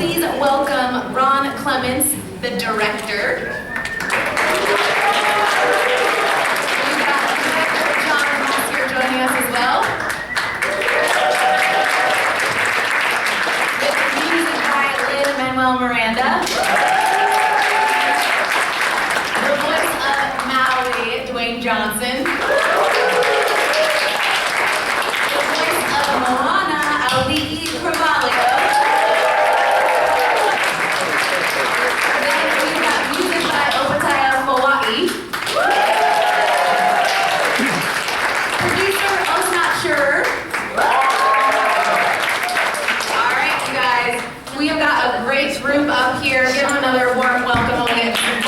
please welcome Clements, the director. We've got director Musker joining us as well. With music by Lin-Manuel Miranda. The voice of Maui, Dwayne Johnson. The voice of Moana, Auli'i Cravalho. Then we've got music by Foa'i. Producer Osnat Shurer. Alright, you guys, we have got a great group up here. Give them another warm welcome. We'll get some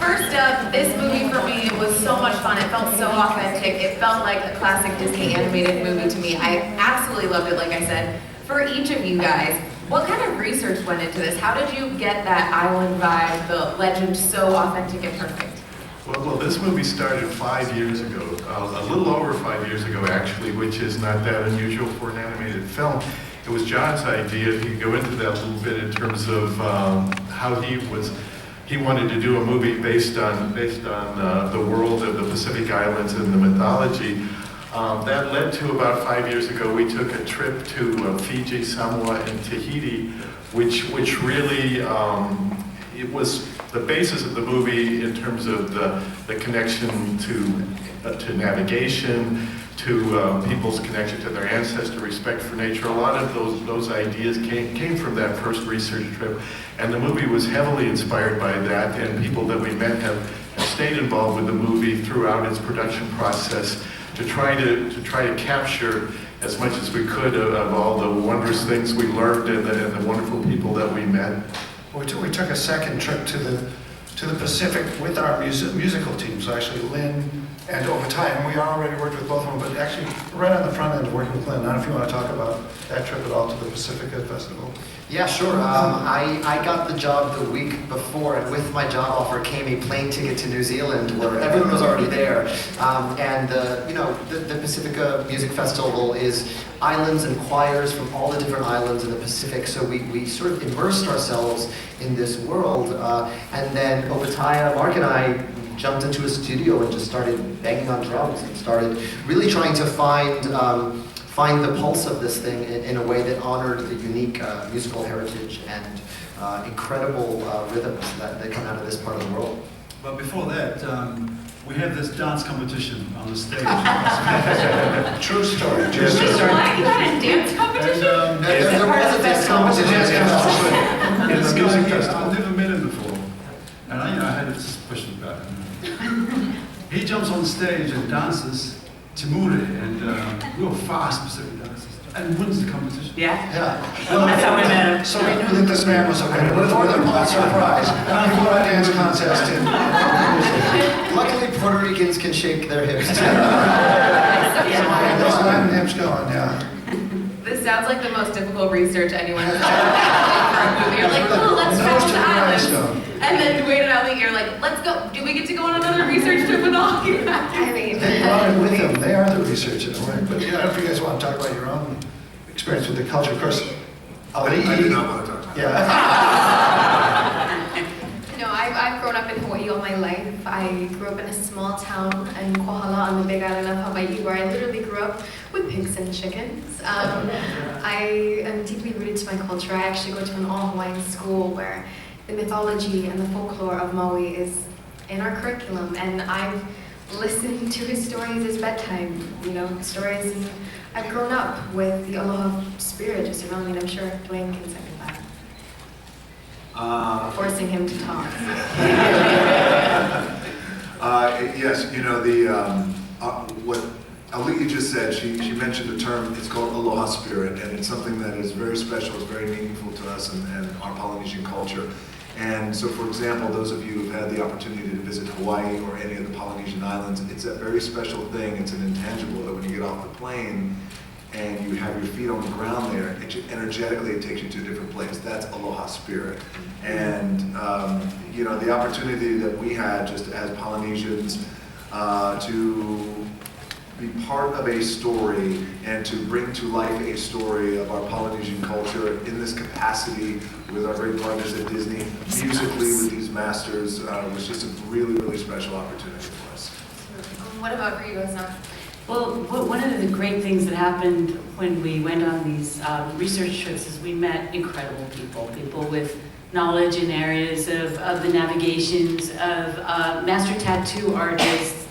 First up, this movie for me was so much fun. It felt so authentic. It felt like a classic Disney animated movie to me. I absolutely loved it, like I said. For each of you guys, what kind of research went into this? How did you get that island vibe, the legend, so authentic and perfect? Well, this movie started 5 years ago, a little over 5 years ago actually, which is not that unusual for an animated film. It was John's idea. He could go into that a little bit in terms of how he wanted to do a movie based on the world of the Pacific Islands and the mythology. That led to about 5 years ago, we took a trip to Fiji, Samoa, and Tahiti, which really, it was the basis of the movie in terms of the connection to navigation, to people's connection to their ancestor, respect for nature. A lot of those ideas came from that first research trip, and the movie was heavily inspired by that, and people that we met have stayed involved with the movie throughout its production process to try to capture as much as we could of all the wondrous things we learned and the wonderful people that we met. We took a second trip to the Pacific with our musical team. So actually Lin and Auli'i, and we already worked with both of them, but actually right on the front end working with Lin. I don't know if you want to talk about that trip at all to the Pacifica Festival. Yeah, sure. I got the job the week before, and with my job offer came a plane ticket to New Zealand, where everyone was already there. The Pacifica Music Festival is islands and choirs from all the different islands in the Pacific. So we sort of immersed ourselves in this world, and then Auli'i, Mark, and I jumped into a studio and just started banging on drums and started really trying to find the pulse of this thing in a way that honored the unique musical heritage and incredible rhythms that come out of this part of the world. But before that, we had this dance competition on the stage. True story. Wait, what? You had a dance competition? There was a dance competition. And this guy here, I've never met him before, and I had a suspicion about him. He jumps on stage and dances Timuri and real fast Pacific dances, and wins the competition. Yeah? Yeah. That's how we met him. So we knew that this man was okay. But for the Pulitzer Prize, he won a dance contest in Luckily, Puerto Ricans can shake their hips too. Those Latin hips going, yeah. This sounds like the most difficult research anyone has ever done for a movie. You're like, oh, let's travel to islands. And then Dwayne and I, you're like, let's go. Do we get to go on another research trip and all? I mean, They brought it with them. They are the research in a way. But yeah, I don't know if you guys want to talk about your own experience with the culture. Of course, Auli'i. I do not want to talk about Yeah. No, I've grown up in Hawaii all my life. I grew up in a small town in Kohala on the Big Island of Hawaii, where I literally grew up with pigs and chickens. I am deeply rooted to my culture. I actually go to an all-Hawaiian school where the mythology and the folklore of Maui is in our curriculum, and I've listened to his stories as bedtime, stories, and I've grown up with the aloha spirit just around me, and I'm sure Dwayne can second that. Forcing him to talk. Yes, what Auli'i just said, she mentioned a term, it's called aloha spirit, and it's something that is very special, it's very meaningful to us and our Polynesian culture. And so, for example, those of you who've had the opportunity to visit Hawaii or any of the Polynesian islands, it's a very special thing, it's an intangible that when you get off the plane and you have your feet on the ground there, energetically it takes you to a different place. That's aloha spirit. And the opportunity that we had just as Polynesians to be part of a story and to bring to life a story of our Polynesian culture in this capacity with our great partners at Disney, musically with these masters, was just a really, really special opportunity for us. What about for you, Osnat? Well, one of the great things that happened when we went on these research trips is we met incredible people with knowledge in areas of the navigations, of master tattoo artists,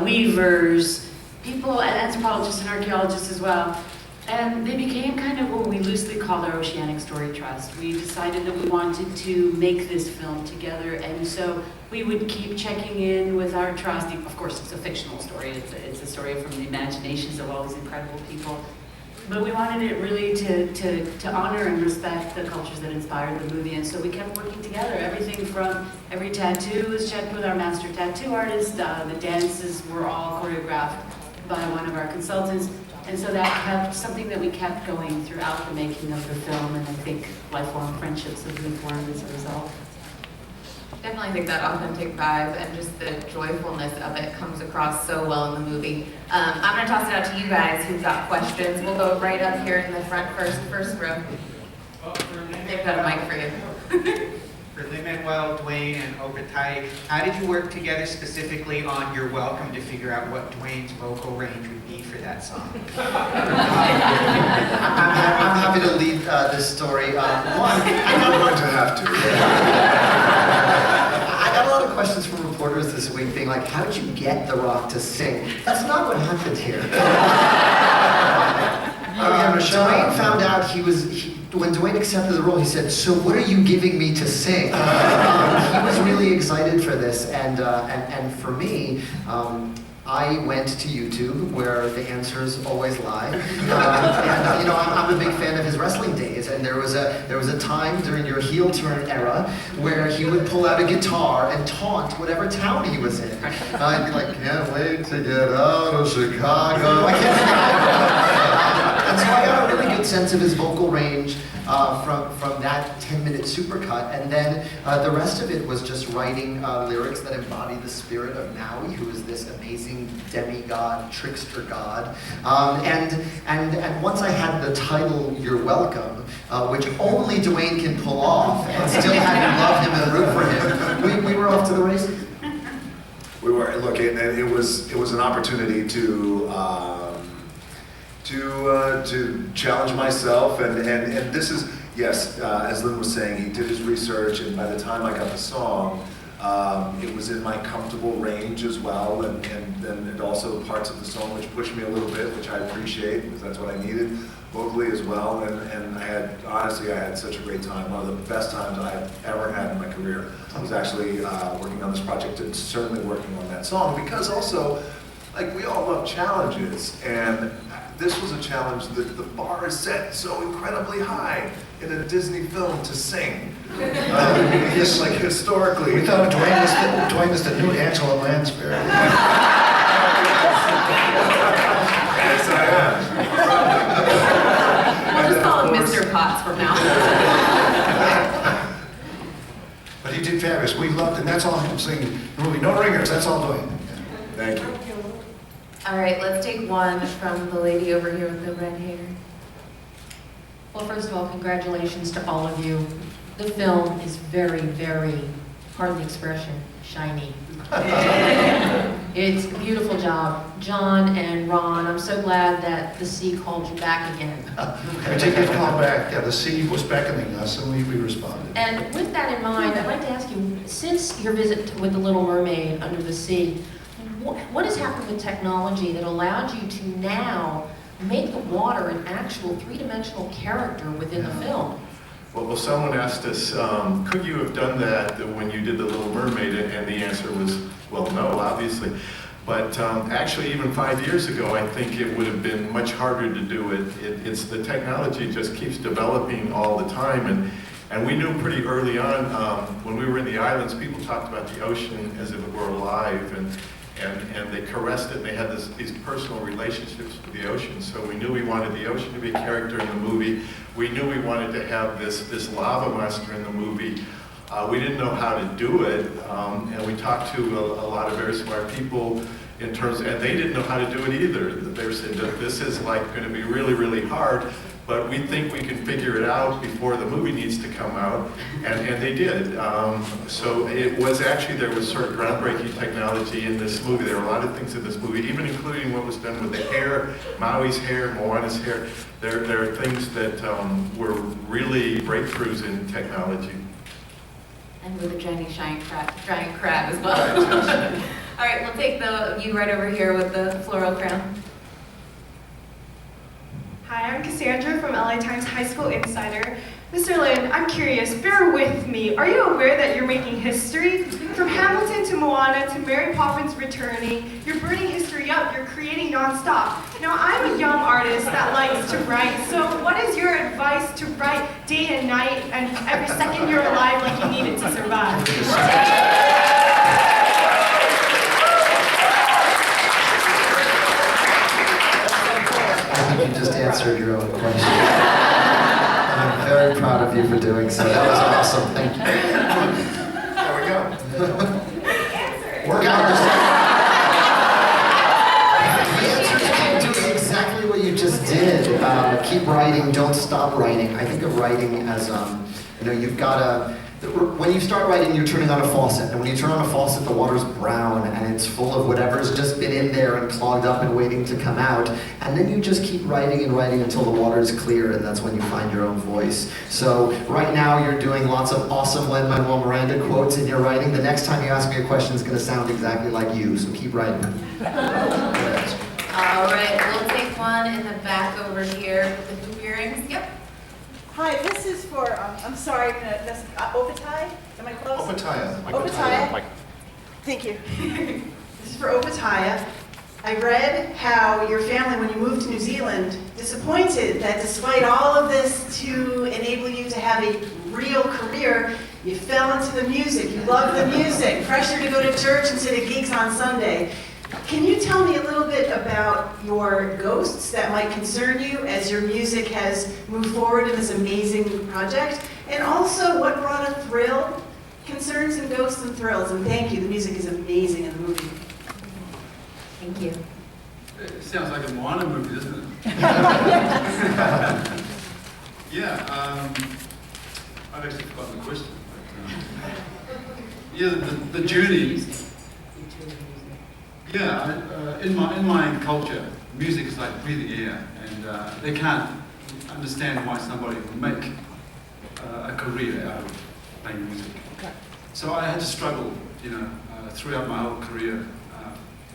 weavers, people, anthropologists and archaeologists as well. And they became kind of what we loosely called our Oceanic Story Trust. We decided that we wanted to make this film together, and so we would keep checking in with our trust. Of course, it's a fictional story. It's a story from the imaginations of all these incredible people. But we wanted it really to honor and respect the cultures that inspired the movie, and so we kept working together. Everything from every tattoo was checked with our master tattoo artist. The dances were all choreographed by one of our consultants. And so that kept something that we kept going throughout the making of the film, and I think lifelong friendships have been formed as a result. Definitely think that authentic vibe and just the joyfulness of it comes across so well in the movie. I'm going to toss it out to you guys who've got questions. We'll go right up here in the front first row. They've got a mic for you. For Lin-Manuel, Dwayne, and Auli'i, how did you work together specifically on You're Welcome to figure out what Dwayne's vocal range would be for that song? I'm happy to lead this story. One, I'm going to have to. I got a lot of questions from reporters this week being like, how did you get The Rock to sing? That's not what happened here. Dwayne found out when Dwayne accepted the role, he said, "So what are you giving me to sing?" He was really excited for this, and for me, I went to YouTube, where the answers always lie. And you know, I'm a big fan of his wrestling days, and there was a time during your heel turn era where he would pull out a guitar and taunt whatever town he was in. I'd be like, "Can't wait to get out of Chicago." I can't. And so I got a really good sense of his vocal range from that 10-minute supercut, and then the rest of it was just writing lyrics that embody the spirit of Maui, who is this amazing demigod, trickster god. And once I had the title "You're Welcome," which only Dwayne can pull off, and still had you love him and root for him, we were off to the races. We were, look, and it was an opportunity to challenge myself, and this is, yes, as Lynn was saying, he did his research, and by the time I got the song, it was in my comfortable range as well, and also parts of the song which pushed me a little bit, which I appreciate, because that's what I needed vocally as well, and honestly, I had such a great time. One of the best times I've ever had in my career was actually working on this project, and certainly working on that song, because also, like, we all love challenges, and this was a challenge that the bar is set so incredibly high in a Disney film to sing. It's like historically. We thought Dwayne was the new Angela Lansbury. Yes, I am. We'll just call him Mr. Potts from now on. But he did fabulous. We loved it, and that's all I'm singing. The movie, no ringers, that's all Dwayne. Thank you. All right, let's take one from the lady over here with the red hair. Well, first of all, congratulations to all of you. The film is very, very, pardon the expression, shiny. It's a beautiful job. John and Ron, I'm so glad that the sea called you back again. We take that call back. Yeah, the sea was beckoning us, and we responded. And with that in mind, I'd like to ask you, since your visit with the Little Mermaid under the sea, what has happened with technology that allowed you to now make the water an actual three-dimensional character within the film? Well, someone asked us, could you have done that when you did The Little Mermaid? And the answer was, well, no, obviously. But actually, even 5 years ago, I think it would have been much harder to do it. It's the technology just keeps developing all the time. And we knew pretty early on, when we were in the islands, people talked about the ocean as if it were alive. And they caressed it, and they had these personal relationships with the ocean. So we knew we wanted the ocean to be a character in the movie. We knew we wanted to have this lava monster in the movie. We didn't know how to do it, and we talked to a lot of very smart people in terms, and they didn't know how to do it either. They were saying that this is like going to be really, really hard, but we think we can figure it out before the movie needs to come out, and they did. So it was actually, there was sort of groundbreaking technology in this movie. There were a lot of things in this movie, even including what was done with the hair, Maui's hair, Moana's hair. There are things that were really breakthroughs in technology. And with a giant crab as well. All right, we'll take you right over here with the floral crown. Hi, I'm Cassandra from LA Times High School Insider. Mr. Lin, I'm curious, bear with me. Are you aware that you're making history? From Hamilton to Moana to Mary Poppins returning, you're burning history up, you're creating nonstop. Now, I'm a young artist that likes to write, so what is your advice to write day and night and every second you're alive like you need it to survive? I think you just answered your own question. And I'm very proud of you for doing so. That was awesome. Thank you. There we go. Work out the answer is keep doing exactly what you just did. Keep writing, don't stop writing. I think of writing as, you've got to, when you start writing, you're turning on a faucet. And when you turn on a faucet, the water's brown and it's full of whatever's just been in there and clogged up and waiting to come out. And then you just keep writing and writing until the water is clear, and that's when you find your own voice. So right now, you're doing lots of awesome Lin-Manuel Miranda quotes in your writing. The next time you ask me a question, it's going to sound exactly like you, so keep writing. All right, we'll take one in the back over here with the hoop earrings. Yep. Hi, this is for, I'm sorry, that's Auli'i? Am I close? Auli'i. Auli'i. Thank you. This is for Auli'i. I read how your family, when you moved to New Zealand, disappointed that despite all of this to enable you to have a real career, you fell into the music. You love the music. Pressure to go to church instead of gigs on Sunday. Can you tell me a little bit about your ghosts that might concern you as your music has moved forward in this amazing project? And also, what brought a thrill? Concerns and ghosts and thrills. And thank you, the music is amazing in the movie. Thank you. It sounds like a Moana movie, doesn't it? Yeah, I've actually forgotten the question. But, yeah, the journey. Yeah, in my culture, music is like breathing air, and they can't understand why somebody would make a career out of playing music. So I had to struggle, throughout my whole career.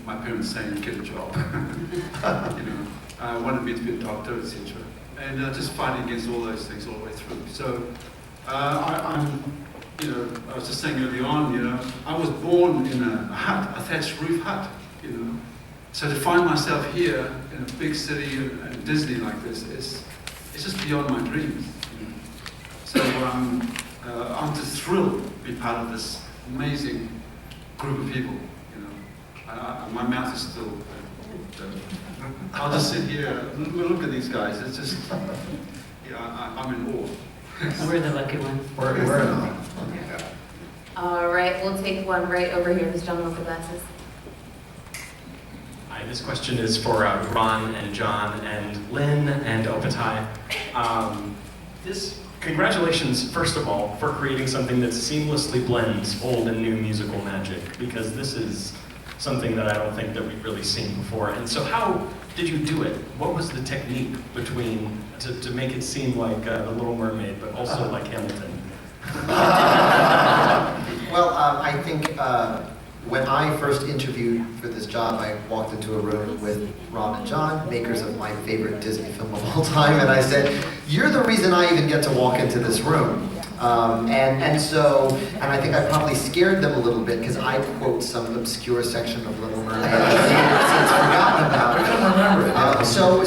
My parents saying, "Get a job," I wanted me to be a doctor, etc. And just fighting against all those things all the way through. So I was just saying early on, I was born in a hut, a thatched roof hut. So to find myself here in a big city and Disney like this it's just beyond my dreams. So I'm just thrilled to be part of this amazing group of people. My mouth is still. I'll just sit here. Look at these guys. It's just, I'm in awe. We're the lucky ones. We're in awe. All right, we'll take one right over here. This gentleman with the glasses. Hi, this question is for Ron and John and Lynn and Auli'i. Congratulations, first of all, for creating something that seamlessly blends old and new musical magic, because this is something that I don't think that we've really seen before. And so how did you do it? What was the technique to make it seem like The Little Mermaid, but also like Hamilton? Well, I think when I first interviewed for this job, I walked into a room with Ron and John, makers of my favorite Disney film of all time, and I said, "You're the reason I even get to walk into this room." And I think I probably scared them a little bit because I quote some obscure section of Little Mermaid it's forgotten about. I don't remember it. So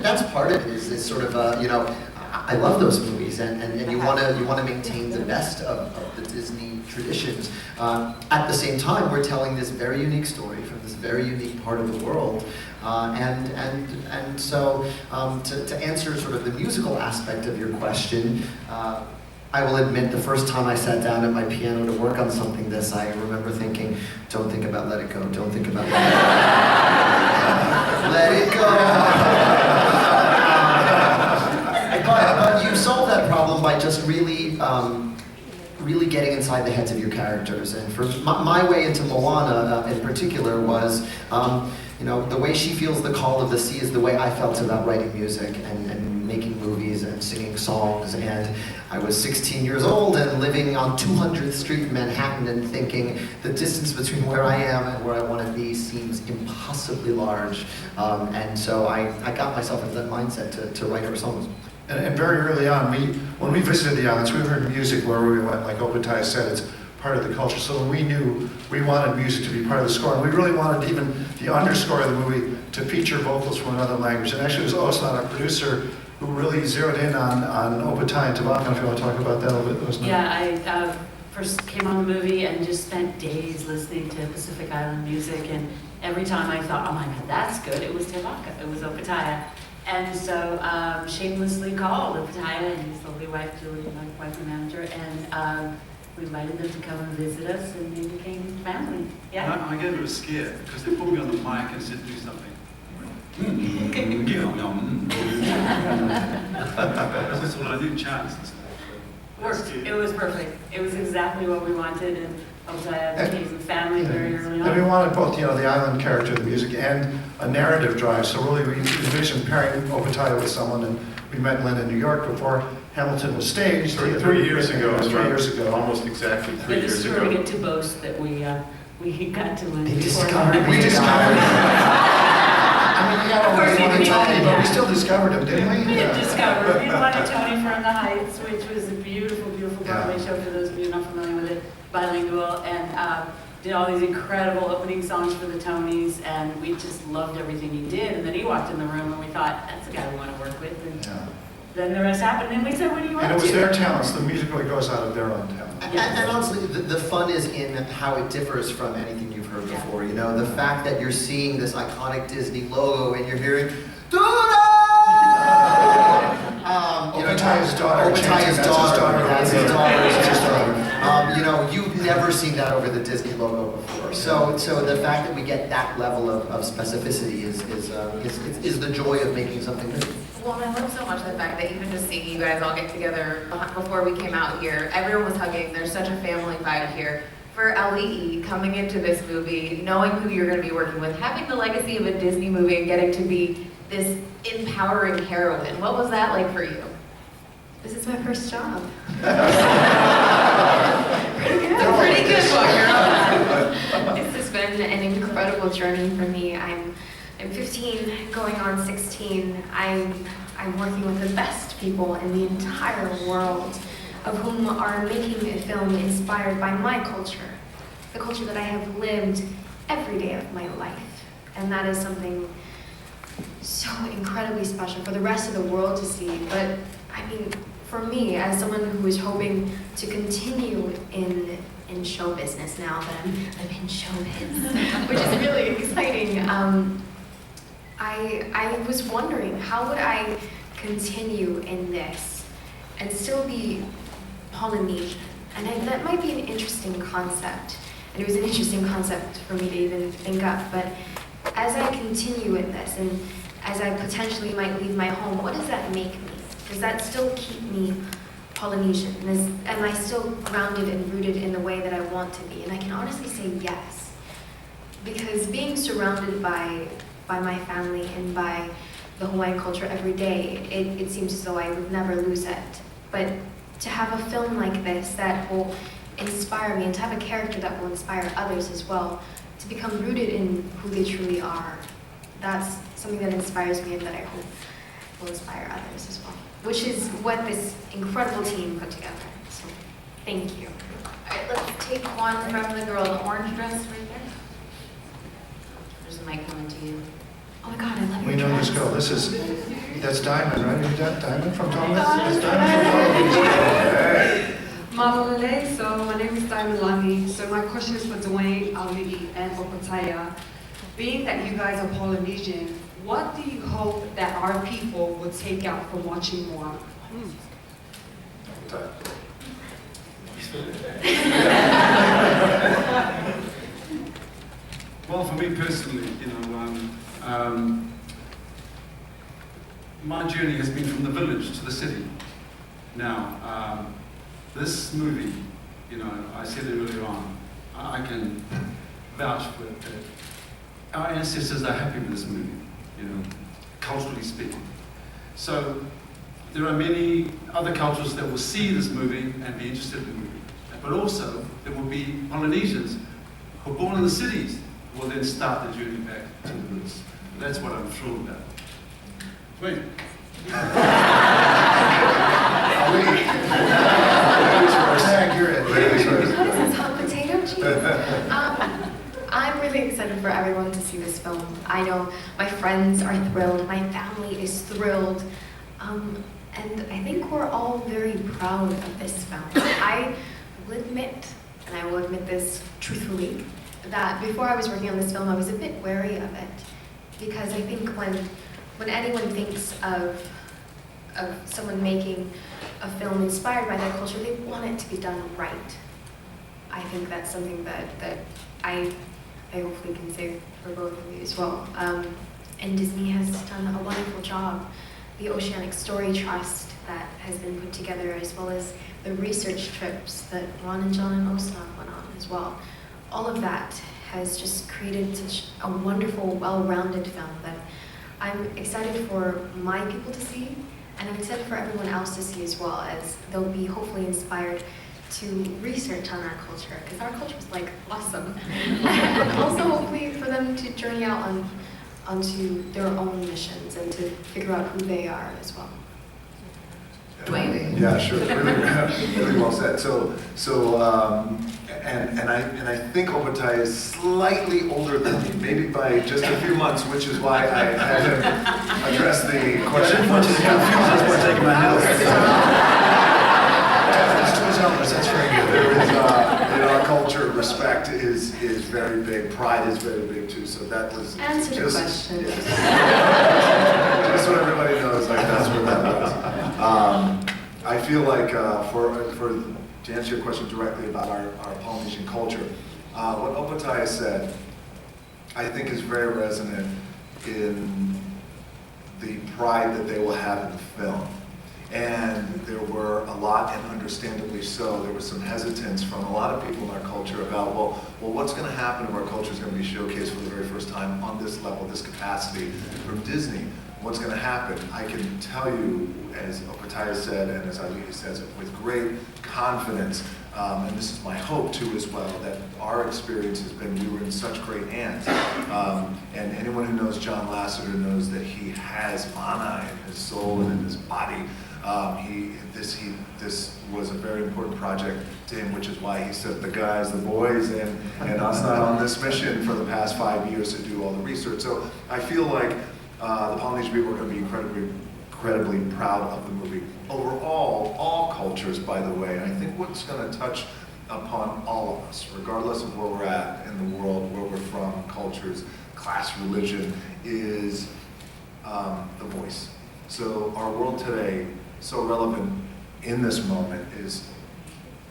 that's part of it. Is sort of I love those movies, and you want to maintain the best of the Disney traditions. At the same time, we're telling this very unique story from this very unique part of the world. So to answer sort of the musical aspect of your question. I will admit, the first time I sat down at my piano to work on something I remember thinking, don't think about Let It Go, don't think about Let It Go. Let It Go. But you solve that problem by just really getting inside the heads of your characters. And for my way into Moana in particular was, the way she feels the call of the sea is the way I felt about writing music and making movies and singing songs. And I was 16 years old and living on 200th Street in Manhattan and thinking the distance between where I am and where I want to be seems impossibly large. And so I got myself into that mindset to write her songs. And very early on, when we visited the islands, we heard music wherever we went. Like Auli'i said, it's part of the culture. So when we knew we wanted music to be part of the score, and we really wanted even the underscore of the movie to feature vocals from another language. And actually, it was Osnat, our producer, who really zeroed in on Auli'i and Tobacco. If you want to talk about that a little bit, Osnat. Yeah, I first came on the movie and just spent days listening to Pacific Island music, and every time I thought, oh my God, that's good, it was Tobacco, it was Auli'i. And so shamelessly called Auli'i and his lovely wife, Julie, my wife and manager, and we invited them to come and visit us, and they became family. Yeah. And I gave it a scare because they put me on the mic and said, do something. That's what I did, chance. Worked. It was perfect. It was exactly what we wanted, and Auli'i became family very early on. And we wanted both, the island character, the music, and a narrative drive. So really, we envisioned pairing Auli'i with someone, and we met Lynn in New York before Hamilton was staged. 3 years ago. 3 years ago. Almost exactly 3 years ago. But it's get to boast that we got to win. We discovered. discovered. We got over one Tony, but we still discovered him, didn't we? We did discover. We won a Tony for In the Heights, which was a beautiful, beautiful Broadway show for those of you not familiar with it, bilingual, and did all these incredible opening songs for the Tonys, and we just loved everything he did. And then he walked in the room, and we thought, that's the guy we want to work with. And then the rest happened, and we said, what do you want to do? And it was their talents. The music really goes out of their own talent. And honestly, the fun is in how it differs from anything you've heard before. The fact that you're seeing this iconic Disney logo and you're hearing, Auli'i's daughter. Auli'i's daughter. That's his daughter. You've never seen that over the Disney logo before. So the fact that we get that level of specificity is the joy of making something new. Well, I love so much the fact that even just seeing you guys all get together before we came out here, everyone was hugging. There's such a family vibe here. For Auli'i, coming into this movie, knowing who you're going to be working with, having the legacy of a Disney movie and getting to be this empowering heroine, what was that like for you? This is my first job. Pretty good one, girl. This has been an incredible journey for me. I'm 15, going on 16. I'm working with the best people in the entire world, of whom are making a film inspired by my culture, the culture that I have lived every day of my life. And that is something so incredibly special for the rest of the world to see. But for me, as someone who is hoping to continue in show business now that I'm in show business, which is really exciting, I was wondering, how would I continue in this and still be Polynesian? And that might be an interesting concept. And it was an interesting concept for me to even think up. But as I continue in this, and as I potentially might leave my home, what does that make me? Does that still keep me Polynesian? Am I still grounded and rooted in the way that I want to be? And I can honestly say yes. Because being surrounded by my family and by the Hawaiian culture every day, it seems as though I would never lose it. But to have a film like this that will inspire me, and to have a character that will inspire others as well, to become rooted in who they truly are, that's something that inspires me and that I hope will inspire others as well. Which is what this incredible team put together. So, thank you. All right, let's take one from the girl in the orange dress right there. There's a mic coming to you. Oh my God, I love your We know dress. this girl. That's Diamond, right? Is that Diamond from Thomas? That's Diamond from Malole, so my name is Diamond Lange. So my question is for Dwayne, Auli'i, and Auli'i. Being that you guys are Polynesian, what do you hope that our people will take out from watching Moana? Well, for me personally, my journey has been from the village to the city. Now, this movie, I said it earlier on, I can vouch for it. Our ancestors are happy with this movie, culturally speaking. So there are many other cultures that will see this movie and be interested in the movie. But also, there will be Polynesians who are born in the cities who will then start the journey back to the roots. That's what I'm thrilled about. Wait. What is this, hot potato cheese? I'm really excited for everyone to see this film. I know my friends are thrilled, my family is thrilled, and I think we're all very proud of this film. I will admit, and I will admit this truthfully, that before I was working on this film, I was a bit wary of it, because I think when anyone thinks of someone making a film inspired by their culture, they want it to be done right. I think that's something that I hopefully can say for both of you as well. And Disney has done a wonderful job. The Oceanic Story Trust that has been put together, as well as the research trips that Ron and John and Osnat went on as well. All of that has just created such a wonderful, well-rounded film that I'm excited for my people to see, and I'm excited for everyone else to see as well, as they'll be hopefully inspired to research on our culture, because our culture is like awesome. And also hopefully for them to journey out onto their own missions and to figure out who they are as well. Dwayne? Yeah, sure. Really well said. And I think Auli'i is slightly older than me, maybe by just a few months, which is why I had him address the question. I didn't want you to confuse us by taking my notes. That's very good. There is, in our culture, respect is very big. Pride is very big too. So that was Answer the question. Yeah. Just so everybody knows, that's where that was. I feel like to answer your question directly about our Polynesian culture, what Auli'i said, I think is very resonant in the pride that they will have in the film. And there were a lot, and understandably so, there was some hesitance from a lot of people in our culture about, well, what's going to happen if our culture is going to be showcased for the very first time on this level, this capacity from Disney? What's going to happen? I can tell you, as Auli'i said, and as Auli'i says, with great confidence, and this is my hope too as well, that our experience has been, we were in such great hands. And anyone who knows John Lasseter knows that he has Moana in his soul and in his body. This was a very important project to him, which is why he sent the guys, the boys, and Osnat on this mission for the past 5 years to do all the research. So I feel like the Polynesian people are going to be incredibly proud of the movie. Overall, all cultures, by the way, and I think what's going to touch upon all of us, regardless of where we're at in the world, where we're from, cultures, class, religion, is the voice. So our world today, so relevant in this moment, is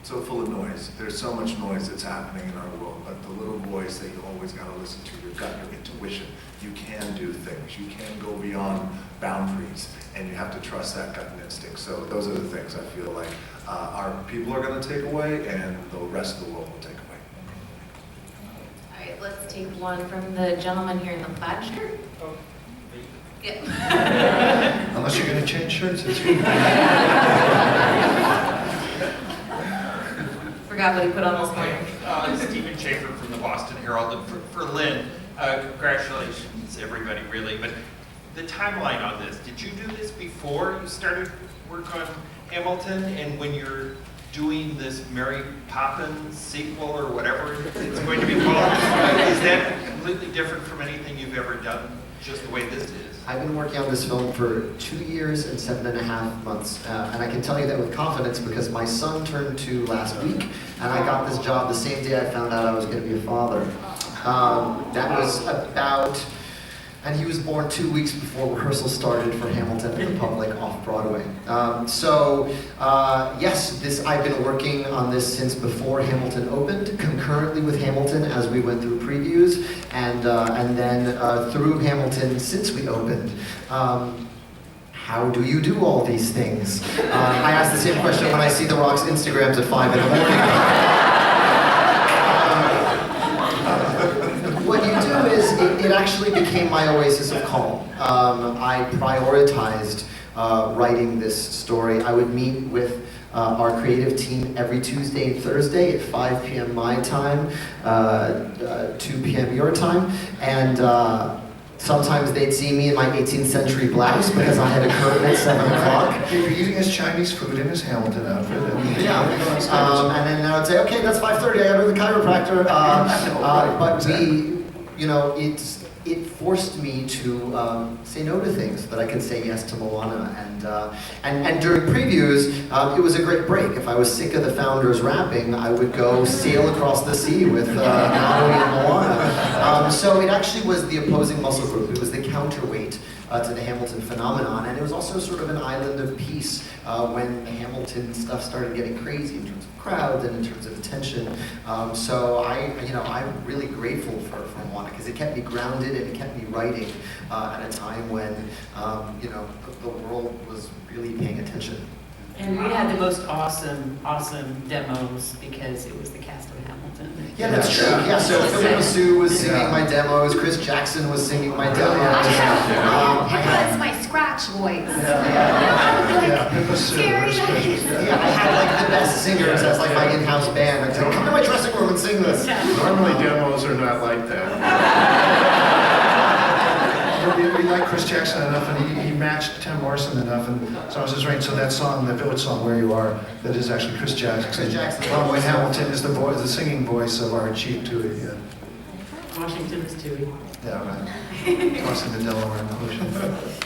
so full of noise. There's so much noise that's happening in our world, but the little voice that you always got to listen to, your gut, your intuition, you can do things. You can go beyond boundaries, and you have to trust that gut and instinct. So those are the things I feel like our people are going to take away, and the rest of the world will take away. All right, let's take one from the gentleman here in the plaid shirt. Oh. Yeah. Unless you're going to change shirts, it's you. Forgot what he put on this morning. Stephen Schaefer from the Boston Herald. And for Lynn, congratulations, everybody, really. But the timeline on this, did you do this before you started work on Hamilton? And when you're doing this Mary Poppins sequel or whatever it's going to be called, is that completely different from anything you've ever done, just the way this is? I've been working on this film for 2 years and 7.5 months, and I can tell you that with confidence because my son turned 2 last week, and I got this job the same day I found out I was going to be a father. That was about and he was born 2 weeks before rehearsal started for Hamilton at the Public off-Broadway. Yes, I've been working on this since before Hamilton opened, concurrently with Hamilton as we went through previews, and then through Hamilton since we opened. How do you do all these things? I ask the same question when I see The Rock's Instagrams at 5 in the morning. What you do is, it actually became my oasis of calm. I prioritized writing this story. I would meet with our creative team every Tuesday and Thursday at 5 p.m. my time, 2 p.m. your time, and sometimes they'd see me in my 18th century blouse because I had a curtain at 7 o'clock. You're eating his Chinese food in his Hamilton outfit. Yeah, and then I would say, okay, that's 5:30, I gotta go to the chiropractor. But it forced me to say no to things so that I could say yes to Moana. And during previews, it was a great break. If I was sick of the founders rapping, I would go sail across the sea with Maui and Moana. So it actually was the opposing muscle group. It was the counterweight to the Hamilton phenomenon, and it was also sort of an island of peace when the Hamilton stuff started getting crazy in terms of crowds and in terms of attention. So I'm really grateful for Moana because it kept me grounded and it kept me writing at a time when the world was really paying attention. And we had the most awesome demos because it was the cast of Hamilton. Yeah, that's true. Yeah, so Philippa Sue was singing my demos, Chris Jackson was singing my demos. Because my scratch voice. Scary. Yeah, I had like the best singers as like my in-house band. I'd say, come to my dressing room and sing this. Normally demos are not like that. We like Chris Jackson enough, and he matched Tim Morrison enough, and so I was just right. So that song, the Village song, "Where You Are," that is actually Chris Jackson. Chris Jackson. Wayne Hamilton is the singing voice of our chief Tui. Yeah. Washington is Tui. Yeah, right. Crossing the Delaware Ocean.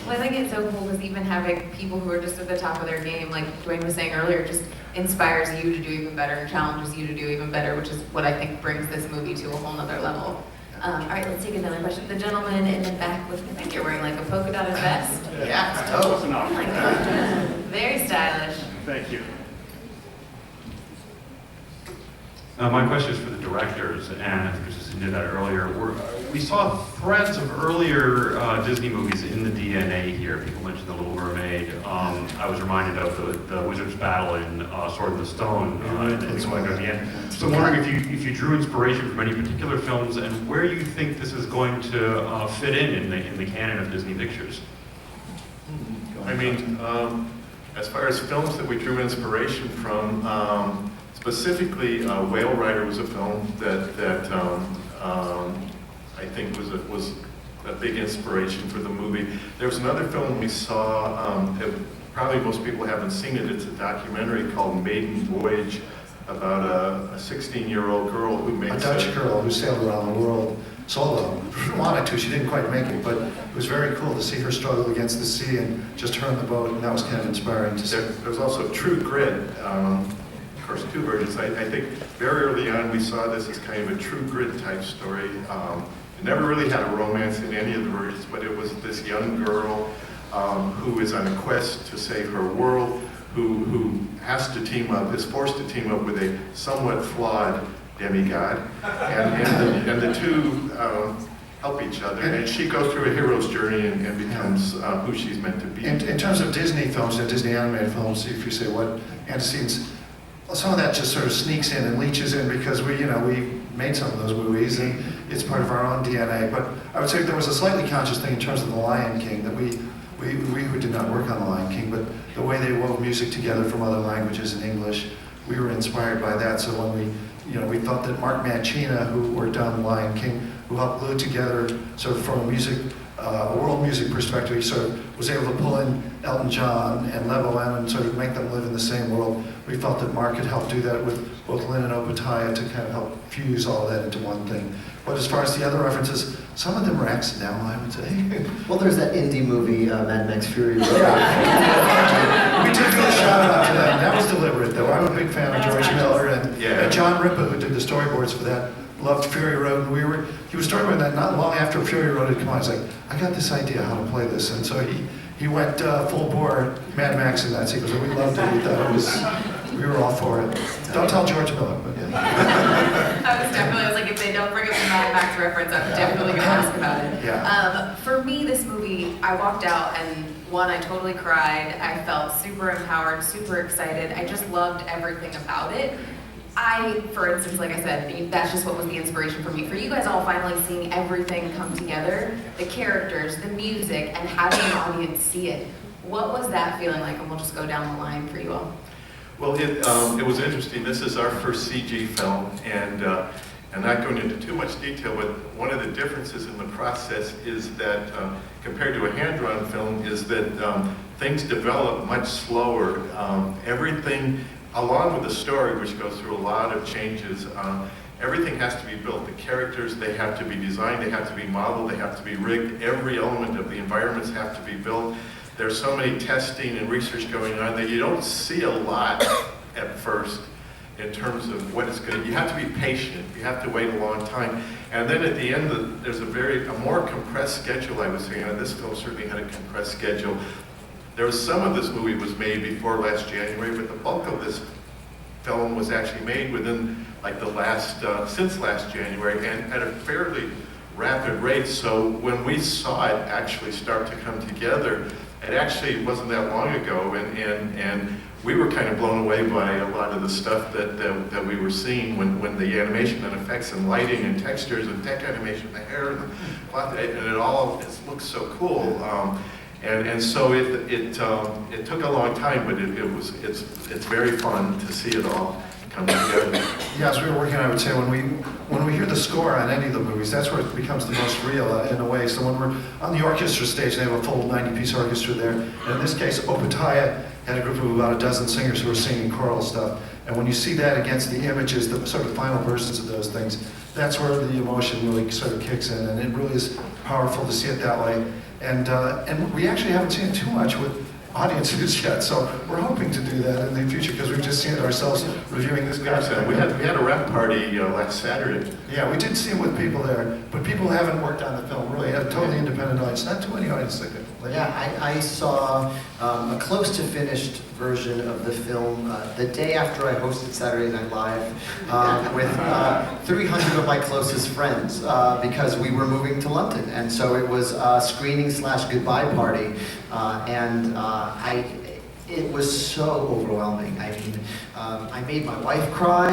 Well, I think it's so cool because even having people who are just at the top of their game, like Dwayne was saying earlier, just inspires you to do even better and challenges you to do even better, which is what I think brings this movie to a whole nother level. All right, let's take another question. The gentleman in the back with, I think you're wearing like a polka dotted vest. Yeah, it's dope. Oh my God. Very stylish. Thank you. My question is for the directors, and I think Kristen did that earlier. We saw threads of earlier Disney movies in the DNA here. People mentioned The Little Mermaid. I was reminded of the Wizard's Battle in Sword in the Stone, and so I go at the end. So I'm wondering if you drew inspiration from any particular films and where you think this is going to fit in the canon of Disney pictures. I mean, as far as films that we drew inspiration from, specifically, Whale Rider was a film that I think was a big inspiration for the movie. There was another film we saw, probably most people haven't seen it, it's a documentary called Maiden Voyage, about a 16-year-old girl who makes a Dutch girl who sailed around the world solo. Wanted to, she didn't quite make it, but it was very cool to see her struggle against the sea and just her on the boat, and that was kind of inspiring to see. There was also True Grit, of course, two versions. I think very early on we saw this as kind of a True Grit type story. It never really had a romance in any of the versions, but it was this young girl who is on a quest to save her world, who has to team up, is forced to team up with a somewhat flawed demigod, and the two help each other, and she goes through a hero's journey and becomes who she's meant to be. In terms of Disney films and Disney animated films, if you say what antecedents, some of that just sort of sneaks in and leaches in because we made some of those movies and it's part of our own DNA. But I would say there was a slightly conscious thing in terms of The Lion King that we who did not work on The Lion King, but the way they wove music together from other languages in English, we were inspired by that. So when we thought that Mark Mancina, who worked on The Lion King, who helped glue together sort of from a world music perspective, he sort of was able to pull in Elton John and Level M and sort of make them live in the same world. We felt that Mark could help do that with both Lin and Obadiah to kind of help fuse all of that into one thing. But as far as the other references, some of them were accidental, I would say. Well, there's that indie movie, Mad Max Fury Road. Yeah. We did do a shout out to that. That was deliberate, though. I'm a big fan of George Miller and John Ripa, who did the storyboards for that loved Fury Road, and he was talking about that not long after Fury Road had come on. He's like, I got this idea how to play this, and so he went full bore Mad Max in that sequence. We loved it. We thought we were all for it. Don't tell George Miller, but yeah. I was like, if they don't bring up the Mad Max reference, I'm definitely gonna ask about it. Yeah. For me, this movie, I walked out and one, I totally cried. I felt super empowered, super excited. I just loved everything about it. For instance, like I said, that's just what was the inspiration for me. For you guys all finally seeing everything come together, the characters, the music, and having an audience see it. What was that feeling like? And we'll just go down the line for you all. Well, it was interesting. This is our first CG film, and not going into too much detail, but one of the differences in the process is that, compared to a hand-drawn film, is that things develop much slower. Everything, along with the story, which goes through a lot of changes, everything has to be built. The characters, they have to be designed, they have to be modeled, they have to be rigged. Every element of the environments have to be built. There's so many testing and research going on that you don't see a lot at first in terms of what it's going to. You have to be patient. You have to wait a long time. And then at the end, there's a more compressed schedule, I would say. And this film certainly had a compressed schedule. There was some of this movie was made before last January, but the bulk of this film was actually made within like since last January, and at a fairly rapid rate. So when we saw it actually start to come together, it actually wasn't that long ago, and we were kind of blown away by a lot of the stuff that we were seeing when the animation and effects and lighting and textures and tech animation, the hair and the cloth, and it all looks so cool. And so it took a long time, but it's very fun to see it all come together. Yeah, as we were working, I would say when we hear the score on any of the movies, that's where it becomes the most real in a way. So when we're on the orchestra stage, they have a full 90-piece orchestra there. And in this case, Opataya had a group of about a dozen singers who were singing choral stuff. And when you see that against the images, the sort of final versions of those things, that's where the emotion really sort of kicks in. And it really is powerful to see it that way. And we actually haven't seen it too much with audiences yet, so we're hoping to do that in the future because we've just seen it ourselves reviewing this content. We had a rap party last Saturday. Yeah, we did see it with people there, but people who haven't worked on the film really had a totally independent audience. Not too many audiences that could. Yeah, I saw a close to finished version of the film the day after I hosted Saturday Night Live with 300 of my closest friends because we were moving to London, and so it was a screening/goodbye party, and it was so overwhelming. I mean, I made my wife cry,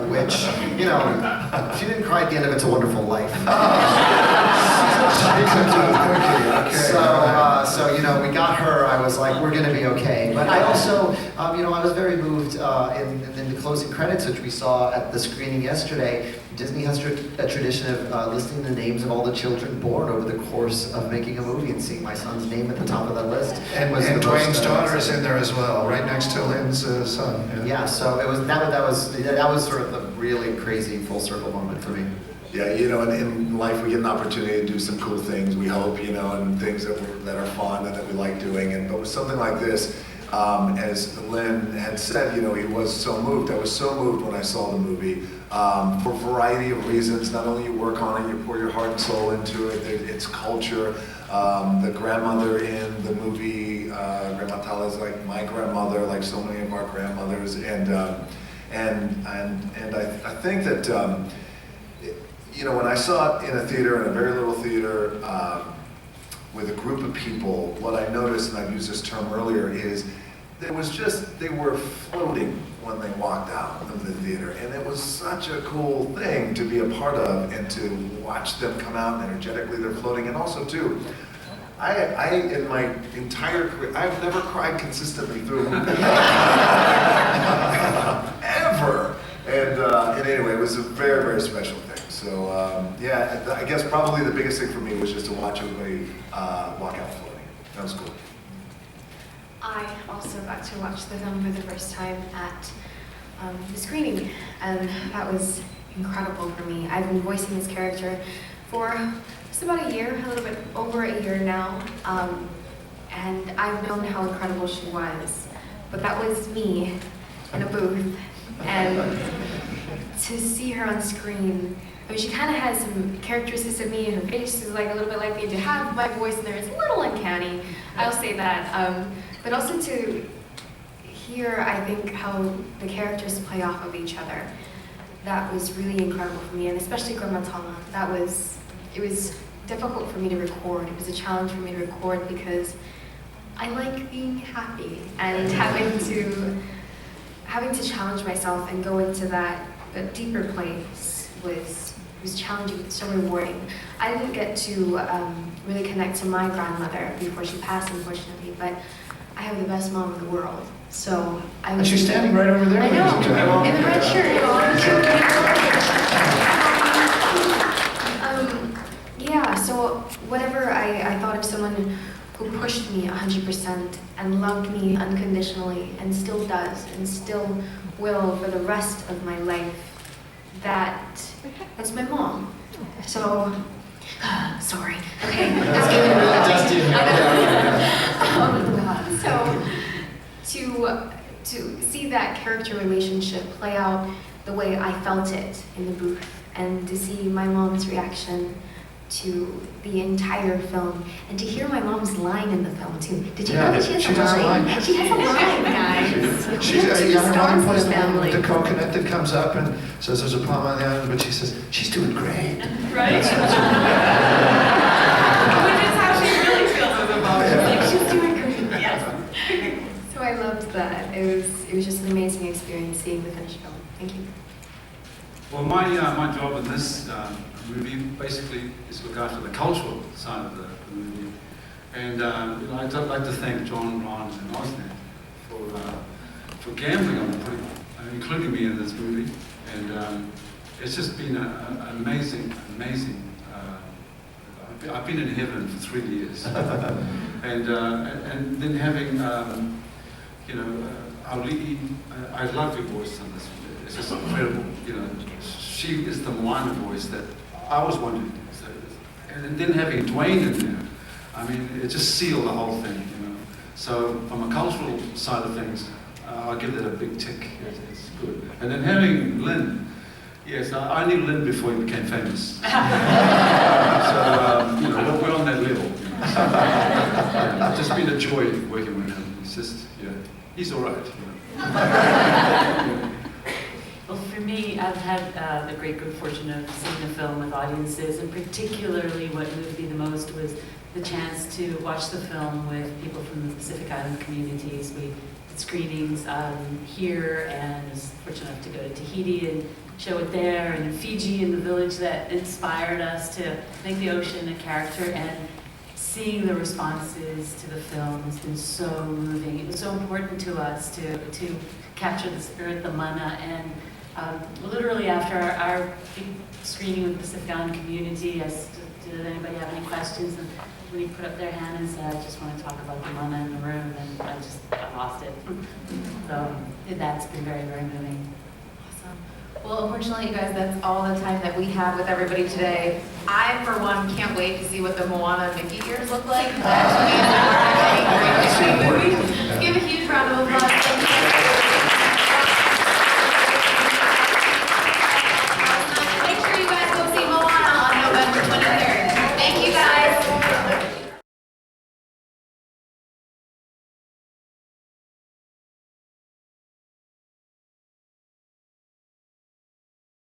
which, you know, she didn't cry at the end of It's a Wonderful Life. So, you know, we got her, I was like, we're going to be okay. But I also, you know, I was very moved in the closing credits, which we saw at the screening yesterday. Disney has a tradition of listing the names of all the children born over the course of making a movie, and seeing my son's name at the top of that list. And Dwayne's daughter is in there as well, right next to Lynn's son. Yeah, so it was that was sort of the really crazy full circle moment for me. Yeah, you know, in life we get an opportunity to do some cool things, we hope, you know, and things that are fun and that we like doing. But with something like this, as Lin had said, you know, he was so moved. I was so moved when I saw the movie for a variety of reasons. Not only you work on it, you pour your heart and soul into it. It's culture. The grandmother in the movie, Grandma Tala, is like my grandmother, like so many of our grandmothers, and I think that. You know, when I saw it in a theater, in a very little theater, with a group of people, what I noticed, and I've used this term earlier, is they were floating when they walked out of the theater. And it was such a cool thing to be a part of and to watch them come out and energetically they're floating. And also, too, I in my entire career, I've never cried consistently through a movie. Ever. And anyway, it was a very, very special thing. So yeah, I guess probably the biggest thing for me was just to watch everybody walk out floating. That was cool. I also got to watch the film for the first time at the screening, and that was incredible for me. I've been voicing this character for just about a year, a little bit over a year now, and I've known how incredible she was, but that was me in a booth, and to see her on screen I mean, she kind of has some characteristics of me, and her face is like a little bit like me. To have my voice in there is a little uncanny, I'll say that. But also to hear, I think, how the characters play off of each other. That was really incredible for me, and especially Gramatala. It was difficult for me to record. It was a challenge for me to record because I like being happy, and having to challenge myself and go into that deeper place was challenging, so rewarding. I didn't get to really connect to my grandmother before she passed, unfortunately, but I have the best mom in the world. So And she's standing right over there. I know, ladies and gentlemen. in the red shirt. Yeah, so whenever I thought of someone who pushed me 100% and loved me unconditionally and still does and still will for the rest of my life, that's my mom. So, sorry. Okay. So, to see that character relationship play out the way I felt it in the booth, and to see my mom's reaction to the entire film, and to hear my mom's line in the film too. Did you know that she has a line? She has a line, guys. She's her mother plays the one family. with the coconut that comes up and says there's a palm on the island, but she says, she's doing great. Right? Which is how she really feels as a mom. Like, she's doing great. Yes. So I loved that. It was just an amazing experience seeing the finished film. Thank you. Well, my job in this movie basically is to look after the cultural side of the movie. And I'd like to thank John, Ron, and Osnat for gambling on including me in this movie. And it's just been an amazing. I've been in heaven for 3 years, and then having Auli'i, I love your voice on this. It's just incredible. She is the Moana voice that I was wondering. And then having Dwayne in there, I mean, it just sealed the whole thing. So from a cultural side of things, I'll give that a big tick. It's good. And then having Lin. Yes, I knew Lin before he became famous. So, we're on that level. It's just been a joy working with him. It's just, he's all right. Well, for me, I've had the great good fortune of seeing the film with audiences, and particularly what moved me the most was the chance to watch the film with people from the Pacific Island communities. We did screenings here, and was fortunate enough to go to Tahiti and show it there, and in Fiji, in the village that inspired us to make the ocean a character. And seeing the responses to the film has been so moving. It was so important to us to capture the spirit, the mana, and literally after our big screening with the Pacific Island community, I said, did anybody have any questions? And when he put up their hand and said, I just want to talk about the mana in the room, and I lost it. So that's been very, very moving. Well, unfortunately, you guys, that's all the time that we have with everybody today. I, for one, can't wait to see what the Moana Mickey ears look like. That should be a great movie. Give a huge round of applause.